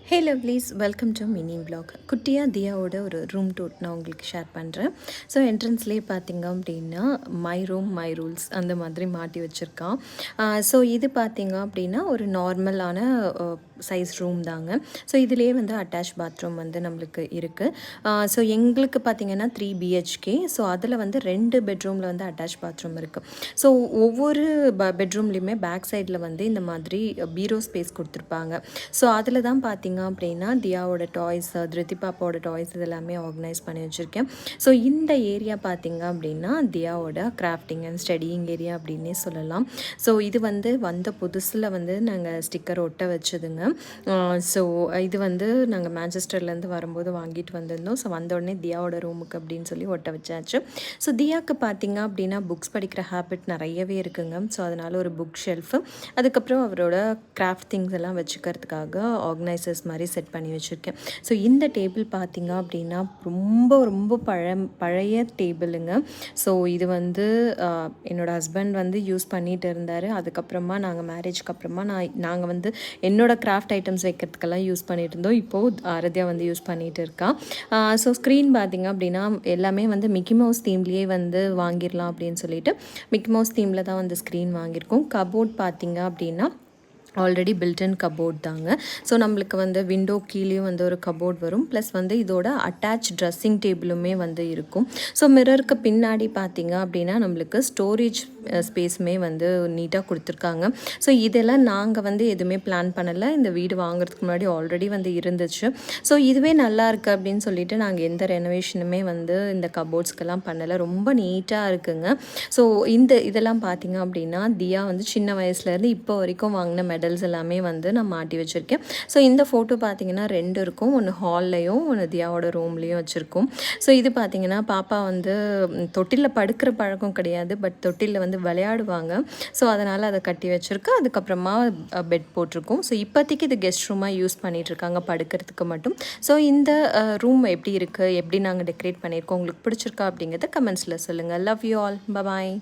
Hey lovelies, welcome to mini blog. குட்டியாக தியாவோட ஒரு ரூம் டூர் நான் உங்களுக்கு ஷேர் பண்ணுறேன். ஸோ என்ட்ரன்ஸ்லேயே பார்த்தீங்க அப்படின்னா மை ரூம் மை ரூல்ஸ் அந்த மாதிரி மாட்டி வச்சுருக்கான். ஸோ இது பார்த்தீங்க அப்படின்னா ஒரு நார்மலான சைஸ் ரூம் தாங்க. ஸோ இதுலேயே வந்து அட்டாச் பாத்ரூம் வந்து நம்மளுக்கு இருக்குது. ஸோ எங்களுக்கு பார்த்திங்கன்னா 3 BHK. ஸோ அதில் வந்து 2 பெட்ரூமில் வந்து அட்டாச் பாத்ரூம் இருக்குது. ஸோ ஒவ்வொரு பெட்ரூம்லேயுமே பேக் சைடில் வந்து இந்த மாதிரி பீரோ ஸ்பேஸ் கொடுத்துருப்பாங்க. ஸோ அதில் தான் பார்த்திங்க அப்படின்னா தியாவோட டாய்ஸ், திருத்தி பாப்பாவோட டாய்ஸ் இதெல்லாமே ஆர்கனைஸ் பண்ணி வச்சுருக்கேன். ஸோ இந்த ஏரியா பார்த்திங்க அப்படின்னா தியாவோட கிராஃப்டிங் அண்ட் ஸ்டடியிங் ஏரியா அப்படின்னே சொல்லலாம். ஸோ இது வந்து வந்த புதுசில் வந்து நாங்கள் ஸ்டிக்கர் ஒட்ட வச்சதுங்க. ஸோ இது வந்து நாங்கள் மேன்செஸ்டர்லேருந்து வரும்போது வாங்கிட்டு வந்திருந்தோம். ஸோ வந்தோடனே தியாவோட ரூமுக்கு அப்படின்னு சொல்லி ஒட்ட வச்சாச்சு. ஸோ தியாவுக்கு பார்த்திங்க அப்படின்னா புக்ஸ் படிக்கிற ஹேபிட் நிறையவே இருக்குங்க. ஸோ அதனால் ஒரு புக் ஷெல்ஃபு, அதுக்கப்புறம் அவரோட கிராஃப்ட் திங்ஸ் எல்லாம் வச்சுக்கிறதுக்காக ஆர்கனைசர்ஸ் மாதிரி செட் பண்ணி வச்சுருக்கேன். ஸோ இந்த டேபிள் பார்த்திங்க அப்படின்னா ரொம்ப ரொம்ப பழைய டேபிளுங்க. ஸோ இது வந்து என்னோடய ஹஸ்பண்ட் வந்து யூஸ் பண்ணிகிட்டு இருந்தார். அதுக்கப்புறமா நாங்கள் மேரேஜ்க்கு அப்புறமா நாங்கள் வந்து என்னோடய கிராஃப்ட் ஐட்டம்ஸ் வைக்கிறதுக்கெல்லாம் யூஸ் பண்ணிகிட்டு இருந்தோம். இப்போது ஆராத்யா வந்து யூஸ் பண்ணிகிட்டு இருக்கா. ஸோ ஸ்க்ரீன் பார்த்திங்க அப்படின்னா எல்லாமே வந்து மிக்கி மவுஸ் தீம்லேயே வந்து வாங்கிடலாம் அப்படின்னு சொல்லிட்டு மிக்கி மவுஸ் தீமில் தான் வந்து ஸ்க்ரீன் வாங்கியிருக்கோம். கபோர்ட் பார்த்திங்க அப்படின்னா ஆல்ரெடி பில்டன் கபோர்ட் தாங்க. ஸோ நம்மளுக்கு வந்து விண்டோ கீழேயும் வந்து ஒரு கபோர்ட் வரும். ப்ளஸ் வந்து இதோட அட்டாச் ட்ரெஸ்ஸிங் டேபிளுமே வந்து இருக்கும். ஸோ மிரருக்கு பின்னாடி பார்த்திங்க அப்படின்னா நம்மளுக்கு ஸ்டோரேஜ் ஸ்பேஸுமே வந்து நீட்டாக கொடுத்துருக்காங்க. ஸோ இதெல்லாம் நாங்கள் வந்து எதுவுமே பிளான் பண்ணலை. இந்த வீடு வாங்குறதுக்கு முன்னாடி ஆல்ரெடி வந்து இருந்துச்சு. ஸோ இதுவே நல்லா இருக்குது அப்படின்னு சொல்லிட்டு நாங்கள் எந்த ரெனோவேஷனுமே வந்து இந்த கபோர்ட்ஸ்க்கெல்லாம் பண்ணலை. ரொம்ப நீட்டாக இருக்குங்க. ஸோ இதெல்லாம் பார்த்திங்க அப்படின்னா தியா வந்து சின்ன வயசுலேருந்து இப்போ வரைக்கும் வாங்கின மெடல்ஸ் எல்லாமே வந்து நான் மாட்டி வச்சுருக்கேன். ஸோ இந்த ஃபோட்டோ பார்த்திங்கன்னா 2 இருக்கும். ஒன்று ஹால்லையும் ஒன்று தியாவோட ரூம்லேயும் வச்சுருக்கோம். ஸோ இது பார்த்திங்கன்னா பாப்பா வந்து தொட்டிலில் படுக்கிற பழக்கம் கிடையாது, பட் தொட்டிலில் வந்து விளையாடுவாங்க. ஸோ அதனால் அதை கட்டி வச்சுருக்கேன். அதுக்கப்புறமா பெட் போட்டிருக்கோம். ஸோ இப்போதைக்கு இது கெஸ்ட் ரூமாக யூஸ் பண்ணிகிட்ருக்காங்க படுக்கிறதுக்கு மட்டும். ஸோ இந்த ரூம் எப்படி இருக்குது, எப்படி நாங்கள் டெக்கரேட் பண்ணியிருக்கோம், உங்களுக்கு பிடிச்சிருக்கா அப்படிங்கிறத கமெண்ட்ஸில் சொல்லுங்கள். Love you all. பபாய்.